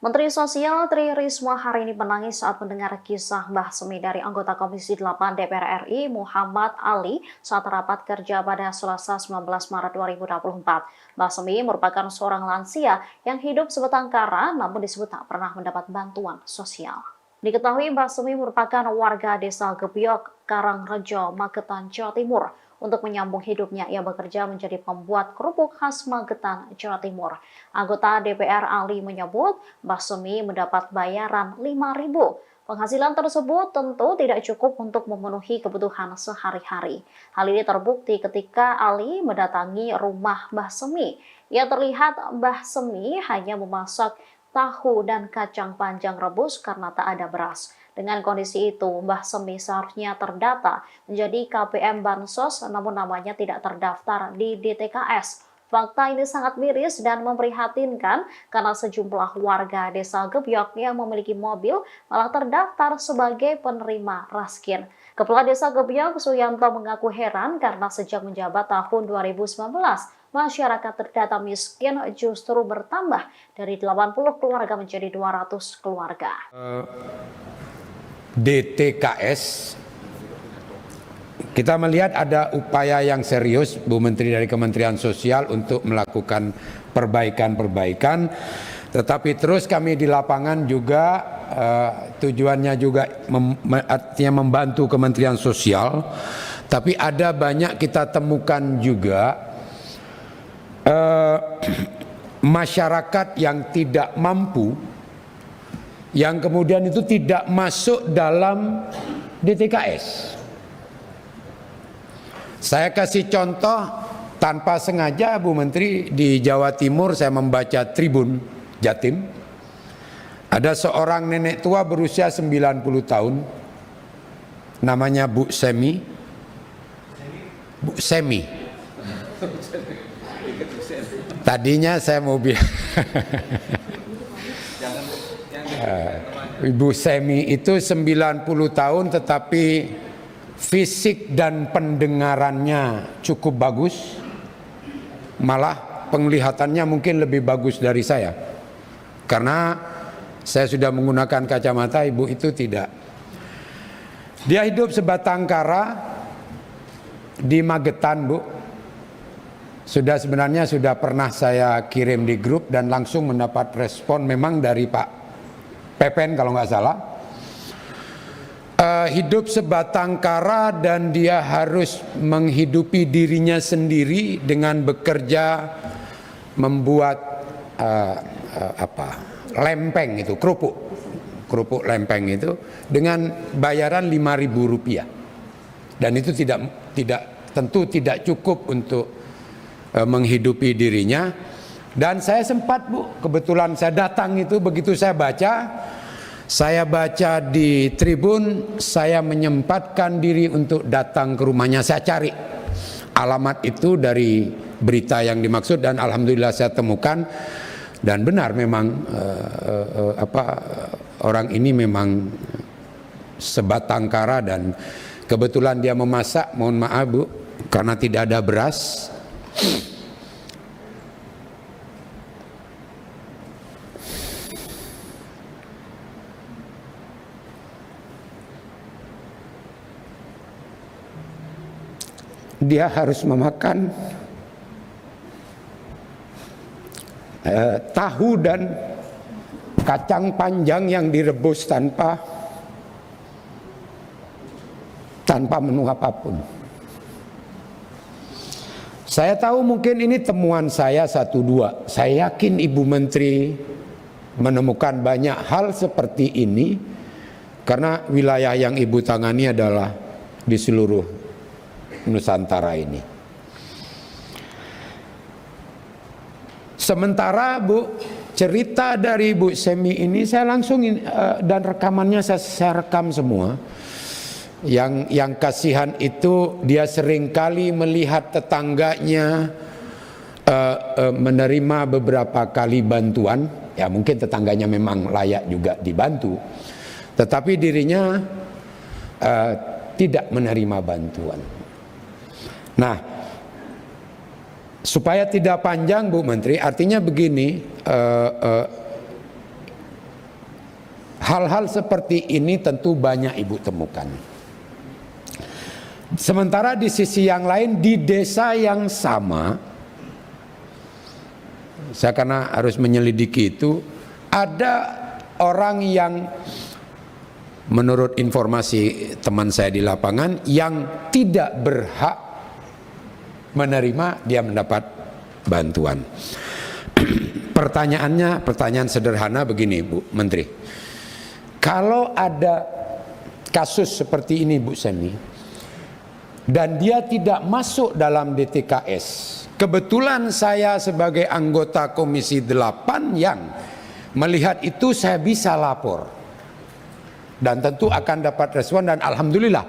Menteri Sosial Tri Risma hari ini menangis saat mendengar kisah Mbah Semi dari anggota Komisi 8 DPR RI Muhammad Ali saat rapat kerja pada Selasa 19 Maret 2024. Mbah Semi merupakan seorang lansia yang hidup sebatang kara namun disebut tak pernah mendapat bantuan sosial. Diketahui Mbah Semi merupakan warga desa Gebyok, Karangrejo, Magetan, Jawa Timur. Untuk menyambung hidupnya, ia bekerja menjadi pembuat kerupuk khas Magetan, Jawa Timur. Anggota DPR Ali menyebut Mbah Semi mendapat bayaran 5.000. Penghasilan tersebut tentu tidak cukup untuk memenuhi kebutuhan sehari-hari. Hal ini terbukti ketika Ali mendatangi rumah Mbah Semi. Ia terlihat Mbah Semi hanya memasak tahu dan kacang panjang rebus karena tak ada beras. Dengan kondisi itu, Mbah Semi seharusnya terdata menjadi KPM Bansos, namun namanya tidak terdaftar di DTKS. Fakta ini sangat miris dan memprihatinkan karena sejumlah warga desa Gebyok yang memiliki mobil malah terdaftar sebagai penerima raskin. Kepala Desa Gebyok, Suyanto, mengaku heran karena sejak menjabat tahun 2019, masyarakat terdata miskin justru bertambah dari 80 keluarga menjadi 200 keluarga. DTKS, kita melihat ada upaya yang serius Bu Menteri dari Kementerian Sosial untuk melakukan perbaikan-perbaikan, tetapi terus kami di lapangan juga tujuannya juga artinya membantu Kementerian Sosial, tapi ada banyak kita temukan juga masyarakat yang tidak mampu, yang kemudian itu tidak masuk dalam DTKS. Saya kasih contoh tanpa sengaja Bu Menteri, di Jawa Timur saya membaca Tribun Jatim. Ada seorang nenek tua berusia 90 tahun, namanya Bu Semi. Bu Semi. Tadinya saya mau bilang Ibu Semi itu 90 tahun tetapi fisik dan pendengarannya cukup bagus, malah penglihatannya mungkin lebih bagus dari saya, karena saya sudah menggunakan kacamata, ibu itu tidak. Dia hidup sebatang kara di Magetan, Bu. Sebenarnya sudah pernah saya kirim di grup dan langsung mendapat respon memang dari Pak Pepen kalau nggak salah. Hidup sebatang kara dan dia harus menghidupi dirinya sendiri dengan bekerja membuat lempeng itu, kerupuk lempeng itu dengan bayaran Rp5.000, dan itu tentu tidak cukup untuk menghidupi dirinya. Dan saya sempat, Bu, kebetulan saya datang itu, begitu saya baca di Tribun, saya menyempatkan diri untuk datang ke rumahnya. Saya cari alamat itu dari berita yang dimaksud dan alhamdulillah saya temukan, dan benar memang orang ini memang sebatang kara dan kebetulan dia memasak, mohon maaf Bu, karena tidak ada beras. Dia harus memakan tahu dan kacang panjang yang direbus tanpa menu apapun. Saya tahu mungkin ini temuan saya 1-2. Saya yakin Ibu Menteri menemukan banyak hal seperti ini karena wilayah yang Ibu tangani adalah di seluruh Nusantara ini. Sementara Bu, cerita dari Bu Semi ini saya langsung dan rekamannya saya rekam semua. Yang kasihan itu dia seringkali melihat tetangganya menerima beberapa kali bantuan. Ya mungkin tetangganya memang layak juga dibantu, tetapi dirinya tidak menerima bantuan. Nah, supaya tidak panjang Bu Menteri, artinya begini, hal-hal seperti ini tentu banyak Ibu temukan. Sementara di sisi yang lain, di desa yang sama, saya karena harus menyelidiki itu, ada orang yang menurut informasi teman saya di lapangan yang tidak berhak menerima, dia mendapat bantuan. Pertanyaan sederhana begini Bu Menteri, kalau ada kasus seperti ini Bu Semi, dan dia tidak masuk dalam DTKS, kebetulan saya sebagai anggota Komisi 8 yang melihat itu, saya bisa lapor dan tentu akan dapat respon, dan alhamdulillah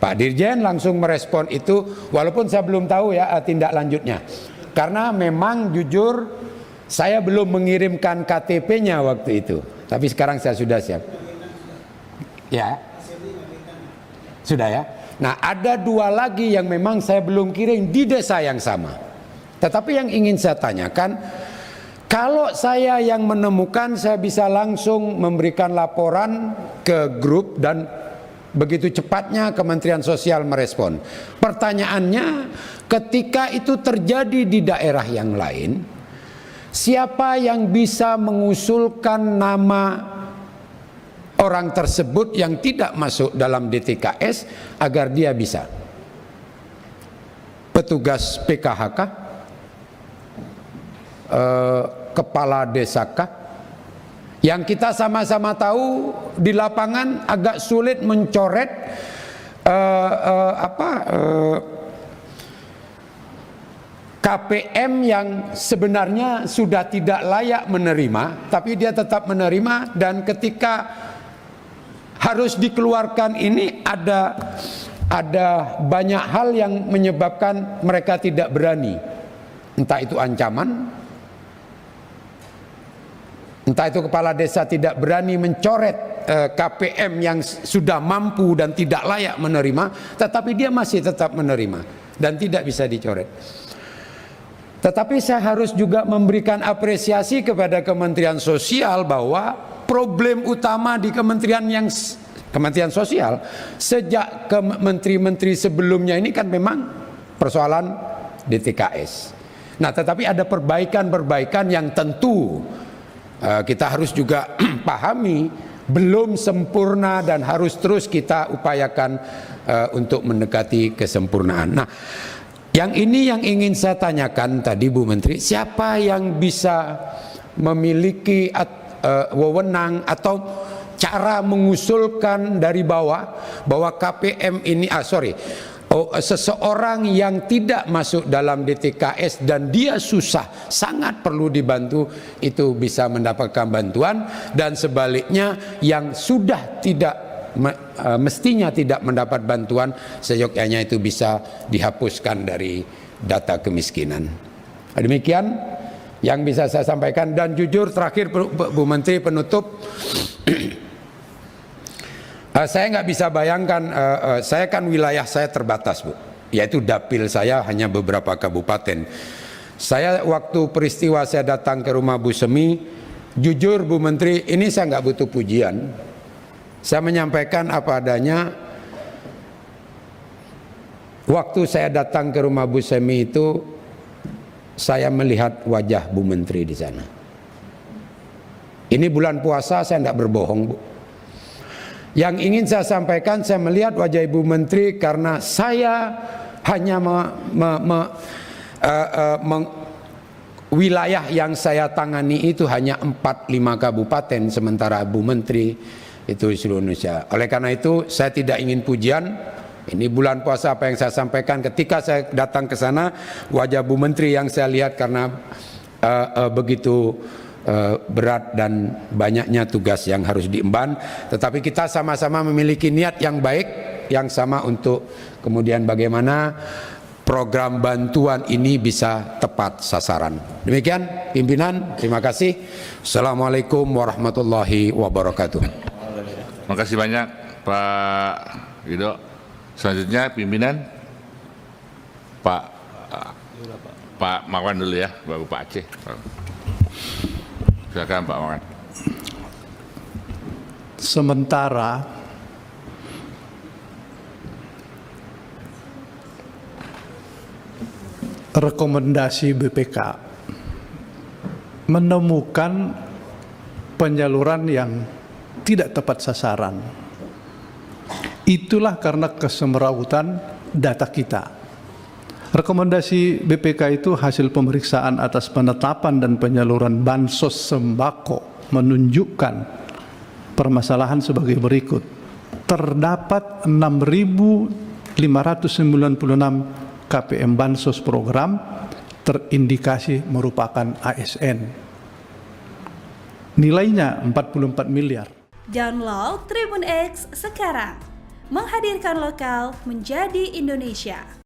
Pak Dirjen langsung merespon itu, walaupun saya belum tahu ya tindak lanjutnya, karena memang jujur saya belum mengirimkan KTP-nya waktu itu, tapi sekarang saya sudah siap. Ya, sudah ya. Nah, ada 2 lagi yang memang saya belum kirim di desa yang sama. Tetapi yang ingin saya tanyakan, kalau saya yang menemukan, saya bisa langsung memberikan laporan ke grup dan begitu cepatnya Kementerian Sosial merespon. Pertanyaannya, ketika itu terjadi di daerah yang lain, siapa yang bisa mengusulkan nama orang tersebut yang tidak masuk dalam DTKS agar dia bisa? Petugas PKH kah? Kepala desa kah? Yang kita sama-sama tahu di lapangan agak sulit mencoret KPM yang sebenarnya sudah tidak layak menerima, tapi dia tetap menerima, dan ketika harus dikeluarkan ini ada banyak hal yang menyebabkan mereka tidak berani. Entah itu ancaman, entah itu kepala desa tidak berani mencoret KPM yang sudah mampu dan tidak layak menerima, tetapi dia masih tetap menerima dan tidak bisa dicoret. Tetapi saya harus juga memberikan apresiasi kepada Kementerian Sosial bahwa problem utama di Kementerian Sosial sejak ke menteri-menteri sebelumnya ini kan memang persoalan DTKS. Nah, tetapi ada perbaikan-perbaikan yang tentu kita harus juga pahami belum sempurna dan harus terus kita upayakan untuk mendekati kesempurnaan. Nah, yang ini yang ingin saya tanyakan tadi Bu Menteri, siapa yang bisa memiliki wewenang atau cara mengusulkan dari bawah bahwa KPM ini seseorang yang tidak masuk dalam DTKS dan dia susah, sangat perlu dibantu, itu bisa mendapatkan bantuan, dan sebaliknya yang sudah tidak mestinya tidak mendapat bantuan, seyogyanya itu bisa dihapuskan dari data kemiskinan. Demikian yang bisa saya sampaikan. Dan jujur terakhir Bu Menteri, penutup, saya nggak bisa bayangkan, saya kan wilayah saya terbatas Bu, yaitu dapil saya hanya beberapa kabupaten. Saya waktu peristiwa saya datang ke rumah Bu Semi, jujur Bu Menteri, ini saya nggak butuh pujian, saya menyampaikan apa adanya. Waktu saya datang ke rumah Bu Semi itu, saya melihat wajah Bu Menteri di sana. Ini bulan puasa, saya tidak berbohong Bu. Yang ingin saya sampaikan, saya melihat wajah Ibu Menteri karena saya hanya wilayah yang saya tangani itu hanya 4-5 kabupaten, sementara Bu Menteri itu seluruh Indonesia. Oleh karena itu saya tidak ingin pujian. Ini bulan puasa, apa yang saya sampaikan ketika saya datang ke sana, wajah Bu Menteri yang saya lihat karena begitu berat dan banyaknya tugas yang harus diemban. Tetapi kita sama-sama memiliki niat yang baik, yang sama untuk kemudian bagaimana program bantuan ini bisa tepat sasaran. Demikian pimpinan, terima kasih. Assalamualaikum warahmatullahi wabarakatuh. Terima kasih banyak Pak Wido. Selanjutnya pimpinan Pak Marwan dulu ya, baru Pak Aceh. Silakan Pak Marwan. sementara rekomendasi BPK menemukan penyaluran yang tidak tepat sasaran. Itulah karena kesemerawutan data kita. Rekomendasi BPK itu hasil pemeriksaan atas penetapan dan penyaluran bansos sembako menunjukkan permasalahan sebagai berikut. Terdapat 6.596 KPM bansos program terindikasi merupakan ASN. Nilainya 44 miliar. Download Tribun X sekarang. Menghadirkan lokal menjadi Indonesia.